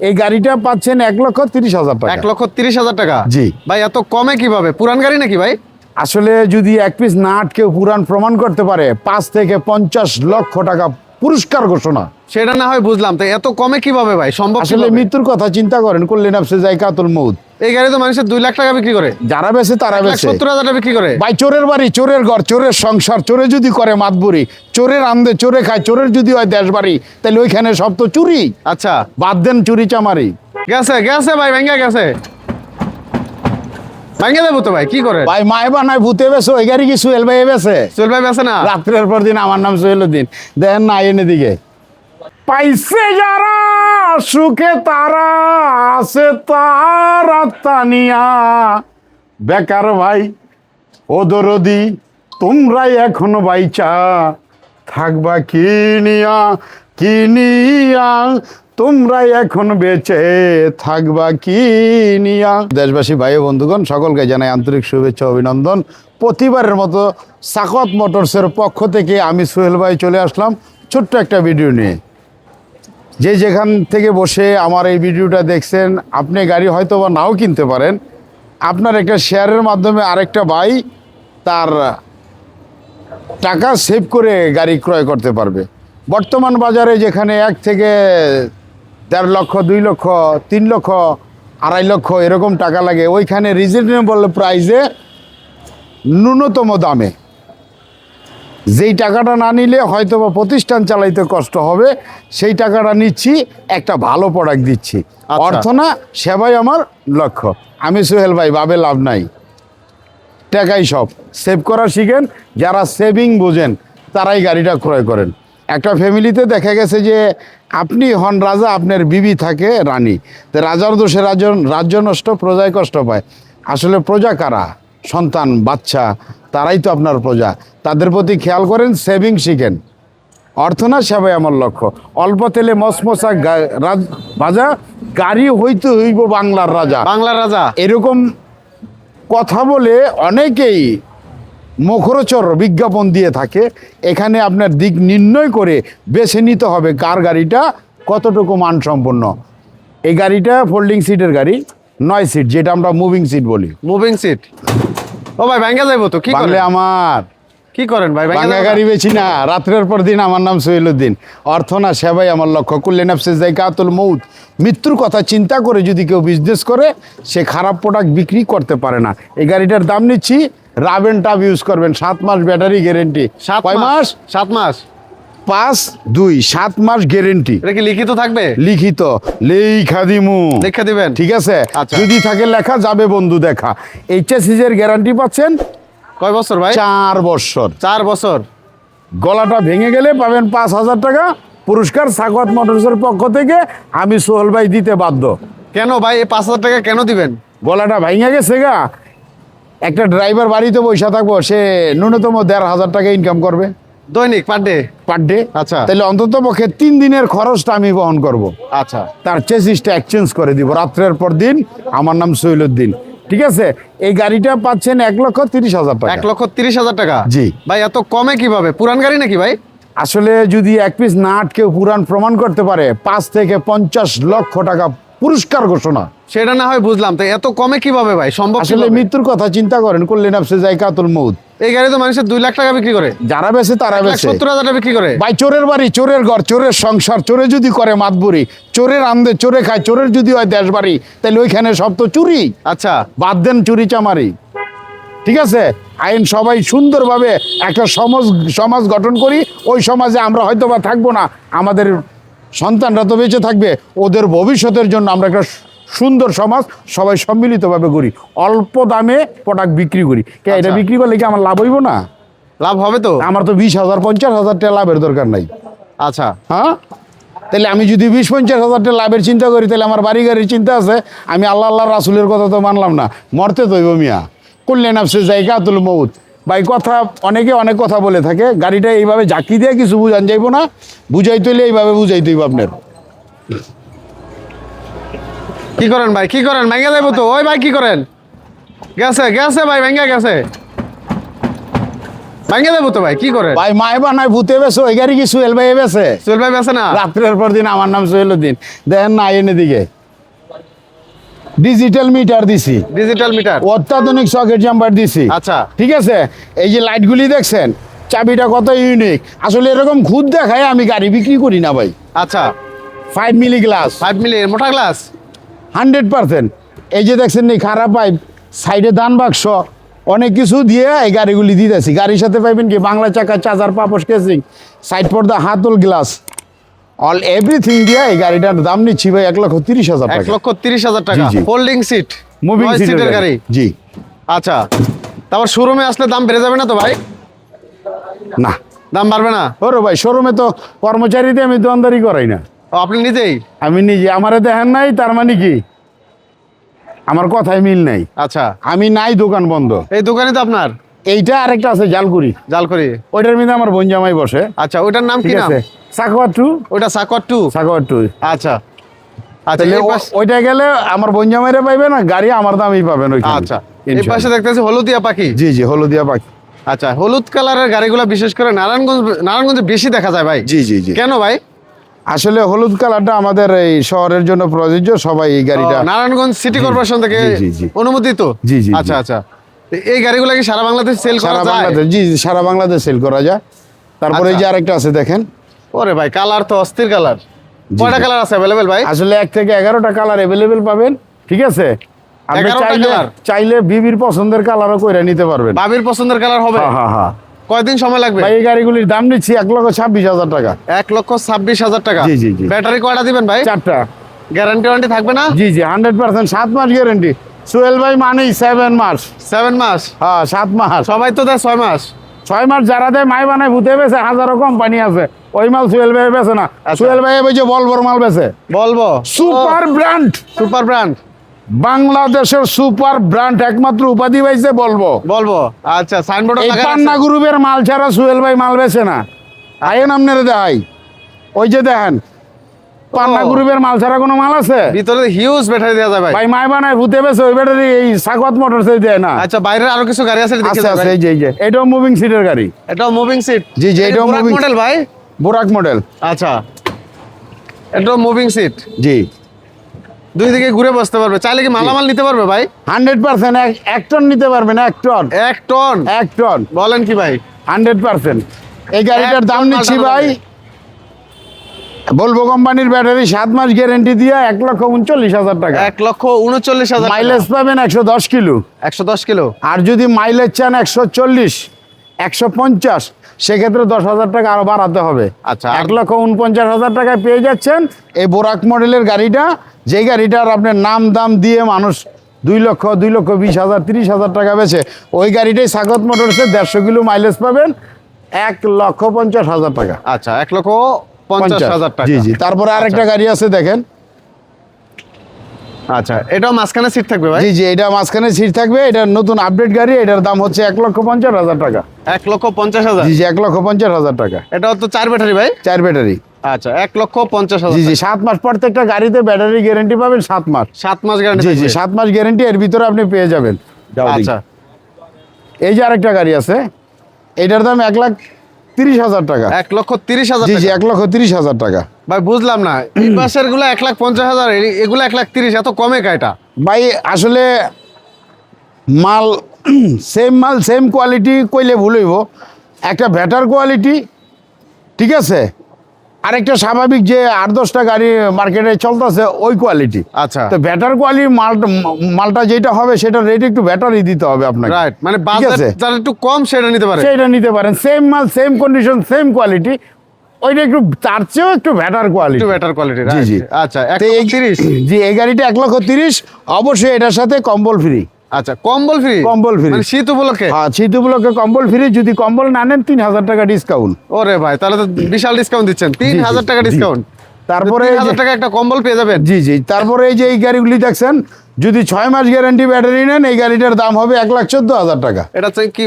এই গাড়িটা পাচ্ছেন 1,30,000 টাকা। 1,30,000 টাকা? জি ভাই এত কমে কিভাবে? পুরান গাড়ি নাকি ভাই? আসলে যদি এক পিস না আটকেও পুরান প্রমাণ করতে পারে 5 থেকে 50 লক্ষ টাকা পুরস্কার ঘোষণা। সেটা না হয় বুঝলাম, তো এত কমে কিভাবে ভাই সম্ভব? আসলে কিভাবে? মৃত্যুর কথা চিন্তা করেন, করলে নাফসে যায়কাতুল মউত। এই গাড়ি তো মানুষের 2 লাখ টাকা বিক্রি করে, যারা বেছে তারা বেছে 1,70,000 টাকা বিক্রি করে। ভাই চোরের বাড়ি, চোরের ঘর, চোরের সংসার, চোরে যদি করে মাতবুরি, চোরের আন্দে চোরে খায়, চোরের যদি হয় দেশ বাড়ি, তাহলে ওইখানে সব তো চুরি। আচ্ছা বাদ দেন চুরি চামারি। গেছে গেছে ভাই, ভেঙে গেছে, ভেঙে দেবো তো ভাই, কি করে ভাই মায় বানায় ভূতে বেছে, ওই গাড়ি কি সুহেল ভাই বেছে? চল ভাই বেছে না? রাত্রের পর দিন আমার নাম সোহেলুদ্দিন, দেখেন না এনে দিকে পাইছে যারা সুখে তারা আছে তারা তানিয়া। বেকার ভাই ও দরদি তোমরাই এখনো বাইচা থাকবা কিনিয়া কিনিয়া, তোমরাই এখন বেঁচে থাকবা কিনিয়া। দেশবাসী ভাই ও বন্ধুগণ সকলকে জানাই আন্তরিক শুভেচ্ছা অভিনন্দন। প্রতিবারের মতো সাকওয়াত মোটরসের পক্ষ থেকে আমি সোহেল ভাই চলে আসলাম ছোট্ট একটা ভিডিও নিয়ে। যে যেখান থেকে বসে আমার এই ভিডিওটা দেখছেন, আপনি গাড়ি হয়তো বা নাও কিনতে পারেন, আপনার একটা শেয়ারের মাধ্যমে আরেকটা ভাই তার টাকা সেভ করে গাড়ি ক্রয় করতে পারবে। বর্তমান বাজারে যেখানে 1 থেকে 1.5 লক্ষ, 2 লক্ষ, 3 লক্ষ, 2.5 লক্ষ এরকম টাকা লাগে, ওইখানে রিজনেবল প্রাইসে ন্যূনতম দামে যেই টাকাটা না নিলে হয়তো বা প্রতিষ্ঠান চালাইতে কষ্ট হবে, সেই টাকাটা নিচ্ছি, একটা ভালো প্রোডাক্ট দিচ্ছি। আচ্ছা। অর্থ না সেবাই আমার লক্ষ্য। আমি সোহেল ভাই, ভাবে লাভ নাই, টাকাই সব। সেভ করা শিখেন, যারা সেভিং বোঝেন তারাই গাড়িটা ক্রয় করেন। একটা ফ্যামিলিতে দেখা গেছে যে আপনি হন রাজা, আপনার বিবি থাকে রানী, তো রাজার দোষে রাজ্য নষ্ট, প্রজায় কষ্ট পায়। আসলে প্রজা কারা? সন্তান বাচ্চা, তারাই তো আপনার প্রজা। তাদের প্রতি খেয়াল করেন, সেভিং শিখেন। অর্থ না সেবাই আমার লক্ষ্য। অল্প তেলে মশমশা ভাজা, গাড়ি হইতে হইব বাংলার রাজা। বাংলার রাজা এরকম কথা বলে অনেকেই মুখরোচর বিজ্ঞাপন দিয়ে থাকে। এখানে আপনার দিক নির্ণয় করে বেছে নিতে হবে কার গাড়িটা কতটুকু মানসম্পন্ন। এই গাড়িটা ফোল্ডিং সিটের গাড়ি, 9 সিট, যেটা আমরা মুভিং সিট বলি। Moving seat. ও ভাই ভেঙে যাবো তো, কি বাংলা করেন? আমার কি করেন ভাই? ভেঙে বাংলা যাবো না? গাড়ি বেছি না, রাত্রের পর দিন আমার নাম সোহেলুদ্দিন। অর্থ না সেবাই আমার লক্ষ্য। কুল্লি নাফসে যায়কাতুল মউত। মৃত্যুর কথা চিন্তা করে যদি কেউ বিজনেস করে, সে খারাপ প্রোডাক্ট বিক্রি করতে পারে না। এই গাড়িটার দাম নিচ্ছি, রাবেন টাব ইউজ করবেন, 7 মাস ব্যাটারি গ্যারেন্টি। 7 কয় মাস? 7 মাস। 7 মাস গ্যারেন্টি। এটা কি লিখিত থাকবে? লিখিত লেখা দিমু, লিখে দিবেন? ঠিক আছে। আচ্ছা। যদি থাকে লেখা, যাবে বন্ধু দেখা। এইচএসির গ্যারান্টি পাচ্ছেন কয় বছর ভাই? 4 বছর। 4 বছর। গলাটা ভেঙে গেলে পাবেন 5,000 টাকা পুরস্কার সাকওয়াত মোটরসের পক্ষ থেকে। আমি সোহেল ভাই দিতে বাধ্য। কেন ভাই এই 5,000 টাকা কেন দিবেন? গলাটা ভেঙে গেছে গা, একটা ড্রাইভার বাড়িতে বসে থাকবো, সে ন্যূনতম 1,500 টাকা ইনকাম করবে দৈনিক পার ডে? Per day. আচ্ছা। তাহলে অন্তত পক্ষে 3 দিনের খরচটা আমি বহন করব। আচ্ছা। তার চেসিসটা এক্সচেঞ্জ করে দিব রাত্রের পর দিন। আমার নাম সোহেলুদ্দিন, ঠিক আছে। এই গাড়িটা পাচ্ছেন 1,30,000 টাকা। 1,30,000 টাকা? জি। ভাই এত কমে কিভাবে? পুরান গাড়ি নাকি ভাই? আসলে যদি এক পিস না আটকেও পুরান প্রমাণ করতে পারে 5 থেকে 50 লক্ষ টাকা পুরস্কার ঘোষণা। সেটা না হয় বুঝলাম, তো এত কমে কিভাবে ভাই সম্ভব? আসলে কিভাবে? মৃত্যুর কথা চিন্তা করেন, করলে নাফসে যায়কাতুল মউত। এই গাড়ি তো মানুষের 2 লাখ টাকা বিক্রি করে, যারা বেছে তারা বেছে 1,70,000 টাকা বিক্রি করে। ভাই চোরের বাড়ি, চোরের ঘর, চোরের সংসার, চোরে যদি করে মাতবুরি, চোরের আন্দে চোরে খায়, চোরের যদি হয় দেশ বাড়ি, তাহলে ওইখানে সব তো চুরি। আচ্ছা। বাদ দেন চুরি চামারি, ঠিক আছে। আইন সবাই সুন্দরভাবে একটা সমাজ গঠন করি। ওই সমাজে আমরা হয়তো বা থাকবো না, আমাদের সন্তানরা তো বেঁচে থাকবে। ওদের ভবিষ্যতের জন্য আমরা একটা সুন্দর সমাজ সবাই সম্মিলিতভাবে করি। অল্প দামে প্রোডাক্ট বিক্রি করি। কে এটা আচ্ছা। বিক্রি করলে কি আমার লাভ হইব না? লাভ হবে তো? আমার তো 20,000 50,000 টাকা লাভের দরকার নাই। আচ্ছা। হ্যাঁ, তাহলে আমি যদি 20-50,000 টাকা লাভের চিন্তা করি, তাহলে আমার বাড়ি গাড়ির চিন্তা আছে। আমি আল্লাহ রাসূলের কথা তো মানলাম না, মরতে তো হইব মিয়া। কুল্লি নাফসে যায়কাতুল মউত। ভাই কথা অনেকে অনেক কথা বলে থাকে, গাড়িটা এইভাবে ঝাঁকি দিয়ে কিছু বুঝান যাইব না, বুঝাইতে হইলে এইভাবে বুঝাইতে হইব আপনার। কি করেন ভাই? কি করেন? ভেঙে যাবো তো। ওই ভাই কি করেন? গেছে গেছে ভাই, ভেঙে গেছে। ভাঙে দেবো তো ভাই, কি করেন? ভাই মায় বানায় ভূতে বেছে, ওই গাড়ি কি সোহেল ভাই বেছে? সোহেল ভাই বেছে না? রাত্রের পর দিন আমার নাম সোহেলউদ্দিন, দেখেন না এনে দিকে ডিজিটাল মিটার দিছি, ডিজিটাল মিটার। অত্যাধুনিক সকেট জাম্পার দিছি। আচ্ছা। ঠিক আছে, এই যে লাইটগুলি দেখছেন, চাবিটা কত ইউনিক। আসলে এরকম খুদ দেখায় আমি গাড়ি বিক্রি করি না ভাই। আচ্ছা, 5 মিলি গ্লাস, 5 মিলি মোটা গ্লাস। 100%। এই যে দেখছেন নি খারাপ পাইপ, সাইডে দান বাক্স, অনেক কিছু দিয়ে এই গাড়িগুলি দিতেছি। গাড়ির সাথে পাইবেন কি বাংলা চাকা, চার্জার, পাপোশ কেসিং, সাইড পর্দা, হাতল গ্লাস, অল এভরিথিং দিয়ে এই গাড়িটার দাম নিচ্ছি ভাই 1,30,000 টাকা। 1,30,000 টাকা। জি, জি। ফোল্ডিং সিট, মুভিং সিটের গাড়ি। জি। আচ্ছা, তারপর শোরুমে আসলে দাম বেড়ে যাবে না তো ভাই? না, দাম বাড়বে না? ওরে ভাই শোরুমে তো কর্মচারীতে আমি দোকানদারি করাই না, ও, আপনি নিজেই? আমি নিজে। আমারে দেখেন নাই তার মানে কি আমার কথায় মিল নাই। আচ্ছা, আমি নাই, দোকান বন্ধ। এই দোকানে তো আপনার? এইটা আরেকটা আছে জালকুড়ি, জালকরি। ওইটার মধ্যে আমার বোন জামাই বসে। আচ্ছা, ওইটার নাম কি ঠিক নাম? আছে, সাকোয়ার টু। ওইটা সাকোয়ার 2। সাকোয়ার টু। আচ্ছা আচ্ছা, তাহলে এই পাশে- ওইটা গেলে আমার বোন জামাইরে পাইবেন, না গাড়ি আমার দামই পাবেন ওইখানে। আচ্ছা, এই ইনশাআল্লাহ। পাশে দেখতেছি হলুদিয়া পাখি। জি জি, হলুদিয়া পাখি। আচ্ছা, হলুদ কালারের গাড়িগুলো বিশেষ করে নারায়ণগঞ্জে বেশি দেখা যায় ভাই। জি জি জি। কেন ভাই? আসলে হলুদ কালারটা আমাদের এই শহরের জন্য প্রযোজ্য, সবাই এই গাড়িটা। ও, নারায়ণগঞ্জ সিটি কর্পোরেশন থেকে জি, জি, জি। অনুমোদিত? জি, জি, আচ্ছা জি। আচ্ছা, তো এই গাড়িগুলো কি সারা বাংলাদেশ সেল করা সারা যায়? বাংলাদেশ, জি জি, সারা বাংলাদেশ সেল করা যায়। তারপরে এই যে আচ্ছা। আরেকটা আছে দেখেন। ওরে ভাই, কালার তো অস্থির কালার। জি, কয়টা জি। কালার আছে अवेलेबल ভাই? আসলে 1 থেকে 11টা কালার অ্যাভেলেবেল পাবেন। ঠিক আছে, আপনি 11টা চাইলে কালার? চাইলে বিবির পছন্দের কালারও কইরা নিতে পারবেন। বাবির পছন্দের কালার হবে? হ্যাঁ হ্যাঁ হ্যাঁ। কয়দিন সময় লাগবে? ভাই এই গাড়িগুলির দাম নিচ্ছি 1,26,000 টাকা। 1,26,000 টাকা। জি, জি, জি। ব্যাটারি কয়টা দিবেন ভাই? 4টা। গ্যারান্টি ওয়ারেন্টি থাকবে না? জি জি, 100%, 7 মাস গ্যারেন্টি। সোহেল ভাই মানেই 7 মাস। 7 মাস? হ্যাঁ, 7 মাস। সবাই তো দেয় 6 মাস। 6 মাস যারা দেয় মাই বানায় ভূতে বেছে, হাজারো কোম্পানি আছে, ওই মাল সোহেল ভাই বেছে না। আচ্ছা। সোহেল ভাই ওই যে বলবোর মাল বেছে, বলবো সুপার ব্র্যান্ড, সুপার ব্র্যান্ড। বাংলাদেশের সুপার ব্র্যান্ড একমাত্র উপাধি পাইছে বলবো। বলবো। আচ্ছা, সাইনবোর্ড এই লাগা পান্না আছে? গ্রুপের মাল ছাড়া সোহেল ভাই মাল বেছে না। আইন আপনারা দেখাই, ওই যে দেখেন পান্না ও। গ্রুপের মাল ছাড়া কোনো মাল আছে? ভিতরে হিউজ ব্যাটারি দেওয়া যায় ভাই। ভাই মাই বানায় ভূতে বেছে, ওই ব্যাটারি এই সাকওয়াত মোটরসে দেয় না। আচ্ছা, বাইরের আরো কিছু গাড়ি আছে দেখি আছে আছে, এই যে এই যে এটাও মুভিং সিটের গাড়ি। এটাও মুভিং সিট? জি, জি, এটাও moving- মডেল ভাই? বোরাক মডেল। আচ্ছা, এটাও মুভিং সিট। জি, দুই দিকে ঘুরে বসতে পারবে, চাইলে কি মালামাল নিতে পারবে ভাই? 100%। এক টন নিতে পারবেন, 1 টন। 1 টন? 1 টন, বলেন কি ভাই? 100%। এই গাড়িটার 1 দাম টন নিচ্ছি পাল্টানো ভাই, বলবো কোম্পানির ব্যাটারি 7 মাস গ্যারেন্টি দিয়ে 1,39,000 টাকা। 1,39,000 মাইলেজ পাবেন 110 কিলো। 110 কিলো? আর যদি মাইলেজ চান 140, 150, সেক্ষেত্রে 10,000 টাকা আরো বাড়াতে হবে। আচ্ছা, 1,49,000 টাকায় পেয়ে যাচ্ছেন এই বোরাক মডেলের গাড়িটা, যেই গাড়িটার আপনার নাম দাম দিয়ে মানুষ 2 লক্ষ, 2,20,000, 30,000 টাকা বেচে, ওই গাড়িটাই সাকওয়াত মোটরসে 150 কিলো মাইলেজ পাবেন 1,50,000 টাকা। আচ্ছা, 1,50,000 টাকা। জি জি। তারপরে আরেকটা গাড়ি আছে দেখেন। আচ্ছা, এটাও মাঝখানে সিট থাকবে ভাই? জি জি, এটা মাঝখানে সিট থাকবে, এটা নতুন আপডেট গাড়ি, এটার দাম হচ্ছে 1,50,000 টাকা। 1,50,000? জি জি, 1,50,000 টাকা। এটাও তো 4 ব্যাটারি ভাই? 4 ব্যাটারি। আচ্ছা, 1,50,000। জি জি, 7 মাস প্রত্যেকটা গাড়িতে ব্যাটারি গ্যারেন্টি পাবেন 7 মাস। 7 মাস গ্যারান্টি? জি জি, 7 মাস গ্যারেন্টি, এর ভিতরে আপনি পেয়ে যাবেন। আচ্ছা, এই যে আরেকটা গাড়ি আছে, এটার দাম 1,30,000 টাকা। 1,30,000 জি জি, টাকা? 1,30,000 টাকা। ভাই বুঝলাম না, এই পাশের গুলো 1,50,000, এগুলো 1,30,000, এত কমে কায়টা? ভাই আসলে মাল সেম মাল সেম কোয়ালিটি কইলে ভুল হইব। একটা বেটার কোয়ালিটি, ঠিক আছে, আরেকটা স্বাভাবিক যে 8-10টা গাড়ি মার্কেটে চলতেছে ওই কোয়ালিটি। আচ্ছা, তো বেটার কোয়ালিটির মালটা যেটা হবে সেটা রেট একটু বেটারই দিতে হবে আপনাকে। রাইট, মানে ঠিক বাজেট আছে, যারা একটু কম সেটা নিতে পারে। সেটা নিতে পারেন। সেম মাল সেম কন্ডিশন সেম কোয়ালিটি, ওইটা একটু তার চেয়েও একটু বেটার কোয়ালিটি। একটু বেটার কোয়ালিটি, জি জি। আচ্ছা, তো এই 1,30,000? জি, এই গাড়িটা 1,30,000, অবশ্যই এটার সাথে কম্বল ফ্রি। আচ্ছা, কম্বল ফ্রি? কম্বল ফ্রি, মানে শীত উপলক্ষে? হ্যাঁ, শীত উপলক্ষে কম্বল ফ্রি। যদি কম্বল না নেন 3,000 টাকা ডিসকাউন্ট। ওরে ভাই, তাহলে তো বিশাল ডিসকাউন্ট দিচ্ছেন, 3,000 টাকা জি। ডিসকাউন্ট। তারপরে এই যে- 3,000 টাকা একটা কম্বল পেয়ে যাবেন। জি জি, তারপরে এই যে এই গাড়িগুলি দেখছেন, যদি 6 মাস গ্যারান্টি ব্যাটারি নেন এই গাড়িটার দাম হবে 1,14,000 টাকা। এটা হচ্ছে কি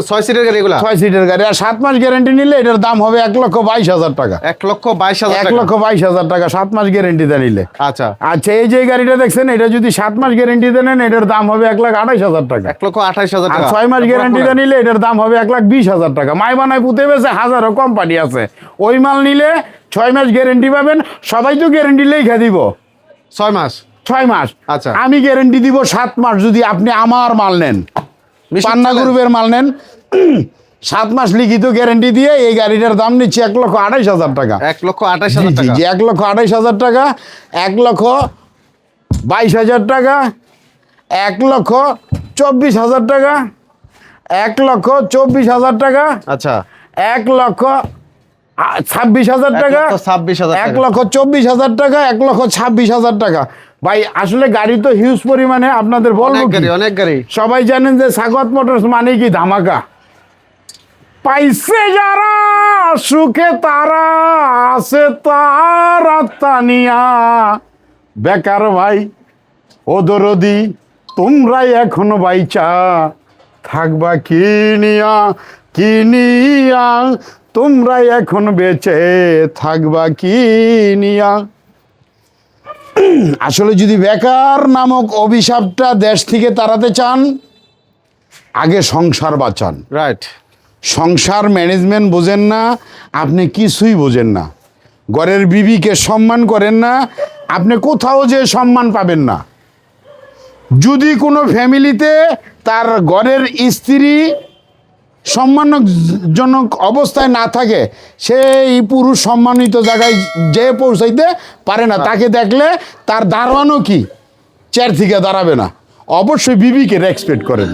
6 সিটের গাড়ি এগুলা? 6 সিটের গাড়ি। আর 7 মাস গ্যারান্টি নিলে এটার দাম হবে 1,22,000 টাকা। 1,22,000 টাকা। 1,22,000 টাকা 7 মাস গ্যারান্টিতে নিলে। আচ্ছা আচ্ছা, এই যে গাড়িটা দেখছেন এটা যদি 7 মাস গ্যারান্টিতে নেন এটার দাম হবে 1,28,000 টাকা। 1,28,000 আর টাকা। 6 মাস গ্যারান্টিতে নিলে এটার দাম হবে 1,20,000 টাকা। মাই বানায় পুঁতে বেছে হাজারো কোম্পানি আছে, ওই মাল নিলে 6 মাস গ্যারান্টি পাবেন। সবাই তো গ্যারান্টি লেখা দিব 6 মাস। 6 মাস। আচ্ছা। আমি গ্যারান্টি দিব 7 মাস যদি আপনি আমার মাল নেন, পান্না গ্রুপের মাল নেন। 7 মাস লিখিত গ্যারান্টি দিয়ে এই গাড়িটার দাম নিচ্ছে 1,28,000 টাকা। 1,28,000 টাকা। জি 1,28,000 টাকা, 1,22,000 টাকা, 1,24,000 টাকা, 1,24,000 টাকা, আচ্ছা 1,26,000 টাকা, 1,26,000 টাকা। 1,24,000 টাকা, 1,26,000 টাকা। ভাই আসলে গাড়ি তো হিউজ পরিমাণে, আপনাদের বলবো অনেক কি? গাড়ি, অনেক গাড়ি। সবাই জানেন যে স্বাগত মোটরস মানে কি ধামাকা। পাইছে যারা সুখে তারা আছে তারা তানিয়া, বেকার ভাই ও দরদি তোমরাই এখনো বাইচা থাকবা কিনিয়া কিনিয়া, তোমরাই এখন বেঁচে থাকবা কিনিয়া। আসলে যদি বেকার নামক অভিশাপটা দেশ থেকে তাড়াতে চান, আগে সংসার বাঁচান। রাইট। সংসার ম্যানেজমেন্ট বোঝেন না, আপনি কিছুই বোঝেন না। ঘরের বিবিকে সম্মান করেন না, আপনি কোথাও যে সম্মান পাবেন না। যদি কোনো ফ্যামিলিতে তার ঘরের স্ত্রী সম্মানজনক অবস্থায় না থাকে, সেই পুরুষ সম্মানিত জায়গায় যে পৌঁছাইতে পারে না। তাকে দেখলে তার দারোয়ানও কি চেয়ার থেকে দাঁড়াবে না। অবশ্যই বিবিকে রেসপেক্ট করেন।